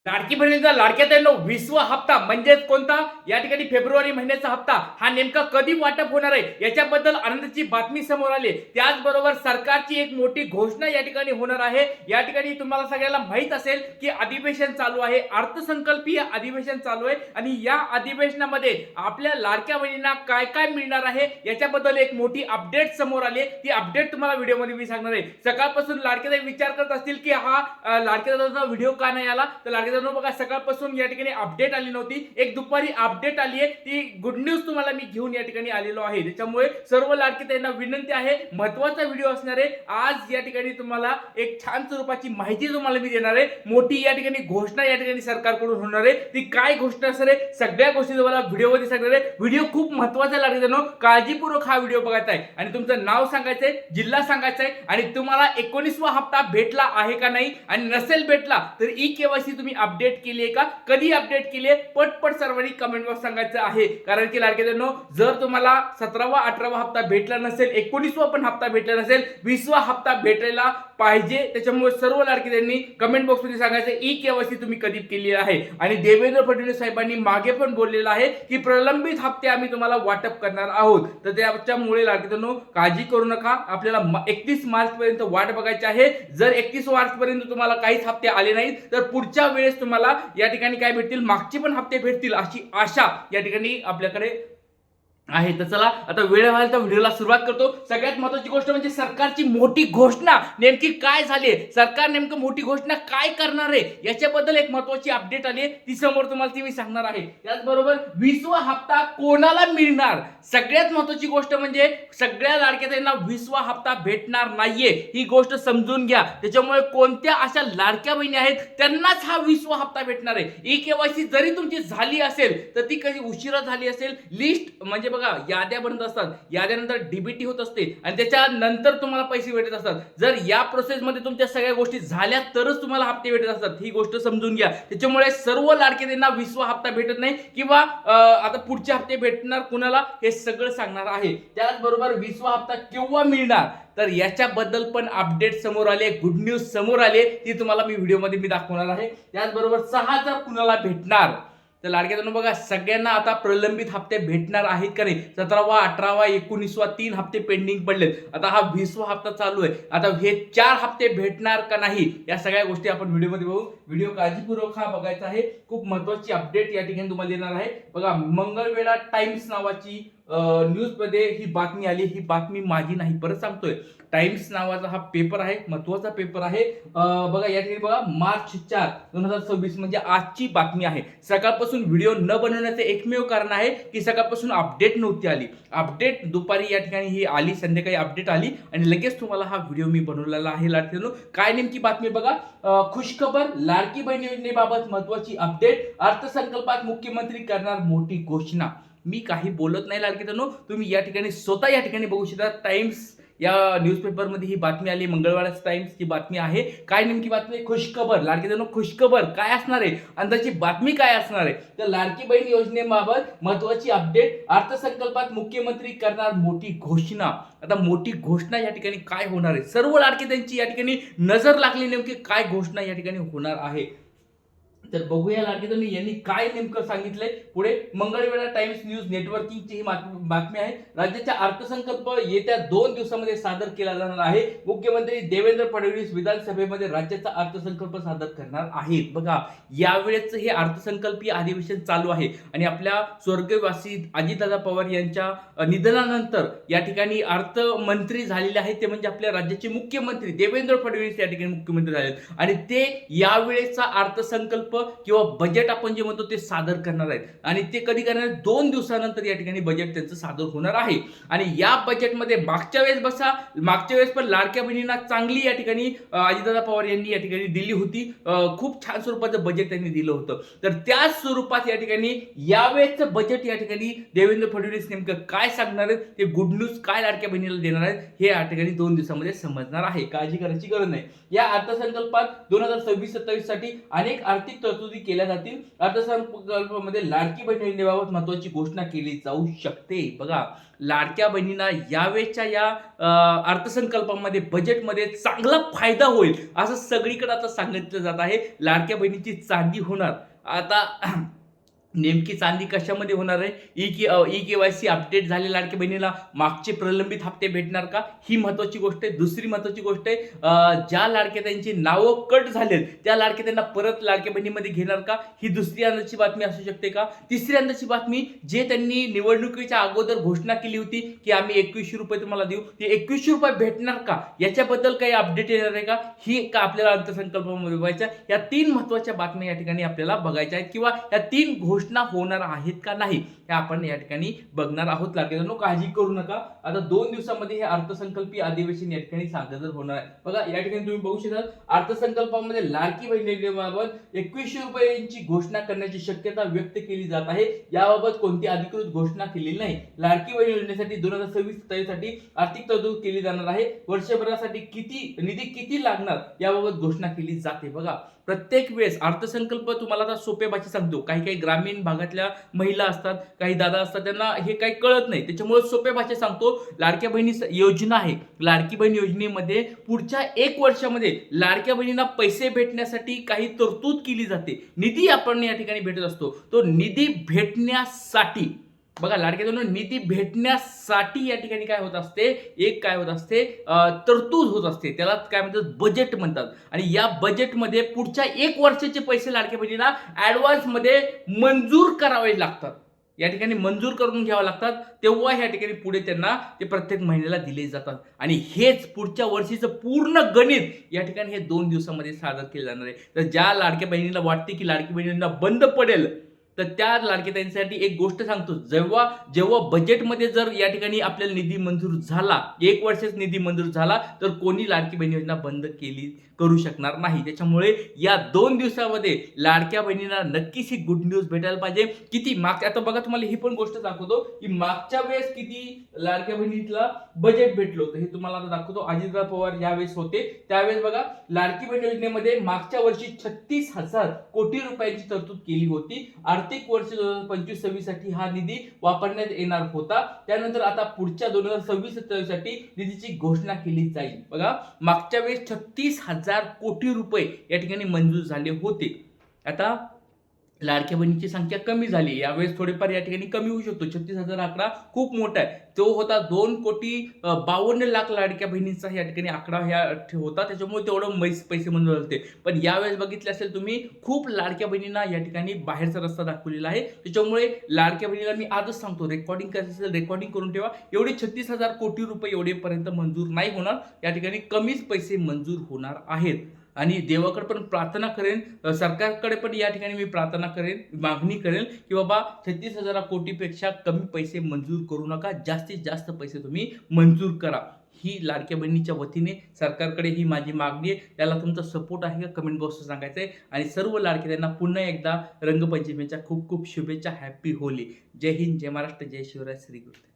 लाडकी बहिणीचा लाडक्या बहिणीला 20वा हप्ता म्हणजेच कोणता या ठिकाणी फेब्रुवारी महिन्याचा हप्ता हा नेमका कधी वाटप होणार आहे याच्याबद्दल आनंदाची बातमी समोर आली। त्याचबरोबर सरकारची एक मोठी घोषणा या ठिकाणी होणार आहे। या ठिकाणी तुम्हाला सगळ्यांना माहित असेल की अधिवेशन चालू आहे, अर्थसंकल्पीय अधिवेशन चालू आहे आणि या अधिवेशनामध्ये आपल्या लाडक्या बहिणींना काय काय मिळणार आहे याच्याबद्दल एक मोठी अपडेट समोर आली आहे। ती अपडेट तुम्हाला व्हिडिओमध्ये मी सांगणार आहे। सकाळपासून लाडके ताई विचार करत असतील की हा लाडके दादाचा व्हिडिओ का नाही आला, तर लाडके बघा सकाळपासून या ठिकाणी अपडेट आली नव्हती, एक दुपारी अपडेट आली आहे, ती गुड न्यूज तुम्हाला मी घेऊन या ठिकाणी आलेलो आहे। त्याच्यामुळे सर्व लाडके ताईंना विनंती आहे, महत्त्वाचा व्हिडिओ असणार आहे आज। या ठिकाणी तुम्हाला एक छान स्वरूपाची माहिती तुम्हाला मी देणार आहे, मोठी या ठिकाणी घोषणा या ठिकाणी सरकारकडून होणार आहे। ती काय घोषणा असणार आहे सगळ्या गोष्टी तुम्हाला व्हिडिओमध्ये सांगणार आहे। व्हिडिओ खूप महत्त्वाचा लाडके ताईंनो, काळजीपूर्वक हा व्हिडिओ बघायचा आहे आणि तुमचं नाव सांगायचंय, जिल्हा सांगायचा आहे आणि तुम्हाला 19वा हप्ता भेटला आहे का नाही, आणि नसेल भेटला तर ई-केवायसी तुम्ही अपडेट केली आहे का, कधी अपडेट केली आहे, पटपट सर्वांनी कमेंट बॉक्स सांगायचं आहे। कारण की लाडके बहिणींनो, जर तुम्हाला 17वा 18वा हप्ता भेटला नसेल, 19वा पण हप्ता भेटला नसेल, 20वा हप्ता भेटायला पाहिजे। त्याच्यामुळे सर्व लाडके बहिणींनी कमेंट बॉक्स मध्ये सांगायचं ई-केवायसी तुम्ही कधी केली आहे। आणि देवेंद्र फडणवीस साहेबांनी मागे पण बोललेलं आहे की प्रलंबित हप्ते आम्ही तुम्हाला वाटप करणार आहोत। तर त्याच्यामुळे लाडके बहिणींनो काळजी करू नका, आपल्याला 31 मार्च पर्यंत वाट बघायची आहे। जर 31 मार्च पर्यंत तुम्हाला काहीच हप्ते आले नाहीत तर पुढच्या वेळेस तुम्हाला या ठिकाणी काय भेटतील, मागचे पण हप्ते भेटतील अशी आशा या ठिकाणी आपल्याकडे आहे। तर चला आता वेळ व्हायला तर व्हिडिओला सुरुवात करतो। सगळ्यात महत्त्वाची गोष्ट म्हणजे सरकारची मोठी घोषणा नेमकी काय झाली आहे, सरकार नेमकं मोठी घोषणा काय करणार आहे याच्याबद्दल एक महत्त्वाची अपडेट आली आहे, ती समोर तुम्हाला मी सांगणार आहे। त्याचबरोबर 20वा हप्ता कोणाला मिळणार, सगळ्यात महत्त्वाची गोष्ट म्हणजे सगळ्या लाडक्या ताईंना 20वा हप्ता भेटणार नाहीये, ही गोष्ट समजून घ्या। त्याच्यामुळे कोणत्या अशा लाडक्या बहिणी आहेत त्यांनाच हा 20वा हप्ता भेटणार आहे। ई-केवायसी जरी तुमची झाली असेल तर ती कधी उशिरा झाली असेल, लिस्ट म्हणजे बघा याद्या बनत असतात, याद्यानंतर डीबीटी होत असते आणि त्याच्यानंतर तुम्हाला पैसे भेटत असतात। जर या प्रोसेस मध्ये तुमच्या सगळ्या गोष्टी झाल्या तरच तुम्हाला हप्ते भेटत असतात, ही गोष्ट समजून घ्या। त्याच्यामुळे सर्व लाडके त्यांना 20वा हप्ता भेटत नाही किंवा आता पुढचे हप्ते भेटणार कुणाला हे सगळं सांगणार आहे। त्याचबरोबर 20वा हप्ता केव्हा मिळणार तर याच्याबद्दल पण अपडेट समोर आले, गुड न्यूज समोर आले, ती तुम्हाला मी व्हिडिओमध्ये मी दाखवणार आहे। त्याचबरोबर 6,000 कुणाला भेटणार तर लाडके बहिणींनो बघा सगळ्यांना आता प्रलंबित हप्ते भेटणार आहेत का नाही, 17वा 18वा 19वा 3 हप्ते पेंडिंग पडलेत, आता हा 20वा हप्ता चालू आहे, आता हे 4 हप्ते भेटणार का नाही या सगळ्या गोष्टी आपण व्हिडिओमध्ये बघू। व्हिडिओ काळजीपूर्वक हा बघायचा आहे, खूप महत्त्वाची अपडेट या ठिकाणी तुम्हाला देणार आहे। बघा मंगळवेढा टाइम्स नावाची न्यूज मध्ये ही बातमी आली, ही बातमी माझी नाही परत सांगतोय, टाइम्स नावाचा हा पेपर आहे, महत्त्वाचा पेपर आहे। बघा या ठिकाणी बघा मार्च 4, 2026 म्हणजे आजची बातमी आहे। सकाळपासून व्हिडिओ न बनवण्याचे एकमेव कारण आहे की सकाळपासून अपडेट नव्हती आली, अपडेट दुपारी या ठिकाणी ही आली, संध्याकाळी अपडेट आली आणि लगेच तुम्हाला हा व्हिडिओ मी बनवलेला आहे। लाडके काय नेमकी बातमी बघा, खुशखबर, लाडकी बहीण योजनेबाबत महत्त्वाची अपडेट, अर्थसंकल्पात मुख्यमंत्री करणार मोठी घोषणा। मी काही बोलत नाही लाडके जणो, तुम्ही या ठिकाणी स्वतः या ठिकाणी बघू शकता। टाइम्स या न्यूजपेपर मध्ये ही बातमी आली, मंगळवार टाइम्स ची बातमी आहे। काय नेमकी बातमी, खुशखबर, लाडके जणो खुशखबर काय असणार आहे, अंदाची बातमी काय असणार आहे तर लाडकी बहीण योजनेबाबत महत्त्वाची अपडेट, अर्थसंकल्पात मुख्यमंत्री करणार मोठी घोषणा। आता मोठी घोषणा या ठिकाणी काय होणार आहे, सर्व लाडके त्यांची या ठिकाणी नजर लागली नेमकी काय घोषणा या ठिकाणी होणार आहे तर बघूया लाडके तुम्ही यांनी काय नेमकं सांगितलंय पुढे। मंगळवेढा टाइम्स न्यूज नेटवर्किंगची ही बातमी आहे। राज्याचा अर्थसंकल्प येत्या 2 दिवसांमध्ये सादर केला जाणार आहे, मुख्यमंत्री देवेंद्र फडणवीस विधानसभेमध्ये राज्याचा अर्थसंकल्प सादर करणार आहेत। बघा यावेळेच हे अर्थसंकल्पीय अधिवेशन चालू आहे आणि आपल्या स्वर्गवासी अजितदादा पवार यांच्या निधनानंतर या ठिकाणी अर्थमंत्री झालेले आहेत, ते म्हणजे आपल्या राज्याचे मुख्यमंत्री देवेंद्र फडणवीस या ठिकाणी मुख्यमंत्री झालेत आणि ते यावेळेचा अर्थसंकल्प किंवा बजेट आपण जे म्हणतो ते सादर करणार आहेत आणि ते कधी करणार, 2 दिवसानंतर या ठिकाणी बजेट त्यांचं सादर होणार आहे। आणि या बजेटमध्ये मागच्या वेळेस पण लाडक्या बहिणींना चांगली या ठिकाणी अजितदादा पवार यांनी या ठिकाणी दिली होती, खूप छान स्वरूपाचं बजेट त्यांनी दिलं होतं। तर त्याच स्वरूपात या ठिकाणी यावेळेचं बजेट या ठिकाणी देवेंद्र फडणवीस नेमकं काय सांगणार आहेत, ते गुड न्यूज काय लाडक्या बहिणीला देणार आहेत हे या ठिकाणी 2 दिवसांमध्ये समजणार आहे, काळजी करायची गरज नाही। या अर्थसंकल्पात 2026-27 साठी अनेक आर्थिक तरतुदी केल्या जातील. अर्थसंकल्पामध्ये लाडकी बहीण योजनेबाबत महत्वाची घोषणा केली जाऊ शकते. बघा, लाडक्या बहिणींना यावेळेच्या या अर्थसंकल्पामध्ये बजेटमध्ये चांगला फायदा होईल असं सगळीकडे आता सांगितलं जात आहे. लाडक्या बहिणीची चांदी होणार. आता नेमकी चांदी कशामध्ये होणार आहे? ई-केवायसी अपडेट झाले लाडक्या बहिणीला मागचे प्रलंबित हप्ते भेटणार का? ही महत्वाची गोष्ट आहे. दुसरी महत्वाची गोष्ट आहे, ज्या लाडक्या त्यांची नावं कट झालेत त्या लाडक्या त्यांना परत लाडक्या बहिणीमध्ये घेणार का? ही दुसरी आनंदाची बातमी असू शकते का? तिसरी आनंदाची बातमी, जे त्यांनी निवडणुकीच्या अगोदर घोषणा केली होती की आम्ही 2100 रुपये तुम्हाला देऊ, ते 2100 रुपये भेटणार का? याच्याबद्दल काही अपडेट येणार आहे का? ही का आपल्याला अर्थसंकल्पामध्ये बघायच्या. या 3 महत्वाच्या बातम्या या ठिकाणी आपल्याला बघायच्या आहेत, किंवा या 3 घोषणा होणार आहेत का नाही हे आपण या ठिकाणी बघणार आहोत. लाडक्यांनो, काळजी करू नका. आता 2 दिवसामध्ये हे अर्थसंकल्पीय अधिवेशन या ठिकाणी सादर होणार आहे. बघा, या ठिकाणी तुम्ही बघू शकता अर्थसंकल्पामध्ये लाडकी बहीण योजनेबाबत 2100 रुपयांची घोषणा करण्याची शक्यता व्यक्त केली जात आहे. याबाबत कोणती अधिकृत घोषणा केलेली नाही. लाडकी बहीण योजनेसाठी 2026-27 साठी आर्थिक तरतूद केली जाणार आहे. वर्षभरासाठी निधी किती लागणार याबाबत घोषणा केली जाते. बघा, प्रत्येक वेळेस अर्थसंकल्प तुम्हाला आता सोप्या भाषेत सांगतो. काही ग्रामीण भागातल्या महिला असतात, काही दादा असतात, त्यांना हे काही कळत नाही. त्याच्यामुळे सोप्या भाषेत सांगतो. लाडक्या बहिणी योजना आहे. लाडकी बहीण योजनेमध्ये पुढच्या 1 वर्षामध्ये लाडक्या बहिणींना पैसे भेटण्यासाठी काही तरतूद केली जाते. निधी आपण या ठिकाणी भेटत असतो. तो निधी भेटण्यासाठी, बघा, लाडक्या बहिणींना निधी भेटण्यासाठी या ठिकाणी काय होत असते, काय होत असते, तरतूद होत असते. त्याला काय म्हणतात, बजेट म्हणतात. आणि या बजेटमध्ये पुढच्या 1 वर्षाचे पैसे लाडक्या बहिणीला ऍडव्हान्स मध्ये मंजूर करावे लागतात. या ठिकाणी मंजूर करून घ्यावं लागतात. तेव्हा या ठिकाणी पुढे त्यांना ते प्रत्येक महिन्याला दिले जातात. आणि हेच पुढच्या वर्षीचं पूर्ण गणित या ठिकाणी हे 2 दिवसामध्ये सादर केले जाणार आहे. तर ज्या लाडक्या बहिणीला वाटते की लाडकी बहिणींना बंद पडेल, तर त्या लाडक्या बहिणींसाठी एक गोष्ट सांगतो. जेव्हा बजेटमध्ये जर या ठिकाणी आपल्याला निधी मंजूर झाला, 1 वर्षच निधी मंजूर झाला, तर कोणी लाडकी बहीण योजना बंद करू शकणार नाही. त्याच्यामुळे या 2 दिवसामध्ये लाडक्या बहिणींना नक्कीच ही गुड न्यूज भेटायला पाहिजे. किती आता बघा, तुम्हाला ही पण गोष्ट दाखवतो की मागच्या वेळेस किती लाडक्या बहिणीला बजेट भेटलं होतं हे तुम्हाला आता दाखवतो. अजितदादा पवार यावेळेस होते, त्यावेळेस बघा, लाडकी बहीण योजनेमध्ये मागच्या वर्षी 36,000 कोटी रुपयांची तरतूद केली होती. आर्थिक वर्ष 2025-26 साठी हा निधी वापरण्यात येणार होता. त्यानंतर आता पुढच्या 2026-27 साठी निधीची घोषणा केली जाईल. बघा, मागच्या वेळेस 36,000 कोटी रुपये या ठिकाणी मंजूर झाले होते. आता लाडक्या बहिणीची संख्या कमी झाली, यावेळेस थोडेफार या ठिकाणी कमी होऊ शकतो. 36,000 आकडा खूप मोठा आहे. तो होता 2,52,00,000 लाडक्या बहिणींचा या ठिकाणी आकडा होता. त्याच्यामुळे तेवढं पैसे मंजूर झाले. पण यावेळेस बघितले असेल तुम्ही, खूप लाडक्या बहिणींना या ठिकाणी बाहेरचा रस्ता दाखवलेला आहे. त्याच्यामुळे लाडक्या बहिणीला मी आजच सांगतो, रेकॉर्डिंग करायचं असेल रेकॉर्डिंग करून ठेवा. एवढे 36,000 कोटी रुपये एवढेपर्यंत मंजूर नाही होणार. या ठिकाणी कमीच पैसे मंजूर होणार आहेत. आणि देवाकडे पण प्रार्थना करेन, सरकारकडे पण या ठिकाणी मी प्रार्थना करेन, मागणी करेन की बाबा 36,000 कोटीपेक्षा कमी पैसे मंजूर करू नका, जास्तीत जास्त पैसे तुम्ही मंजूर करा. ही लाडक्या बहिणीच्या वतीने सरकारकडे ही माझी मागणी आहे. त्याला तुमचा सपोर्ट आहे का, कमेंट बॉक्सवर सांगायचं आहे. आणि सर्व लाडक्यांना पुन्हा एकदा रंगपंचमीच्या खूप खूप शुभेच्छा. हॅपी होली. जय हिंद, जय महाराष्ट्र, जय शिवराय, श्री गुरु.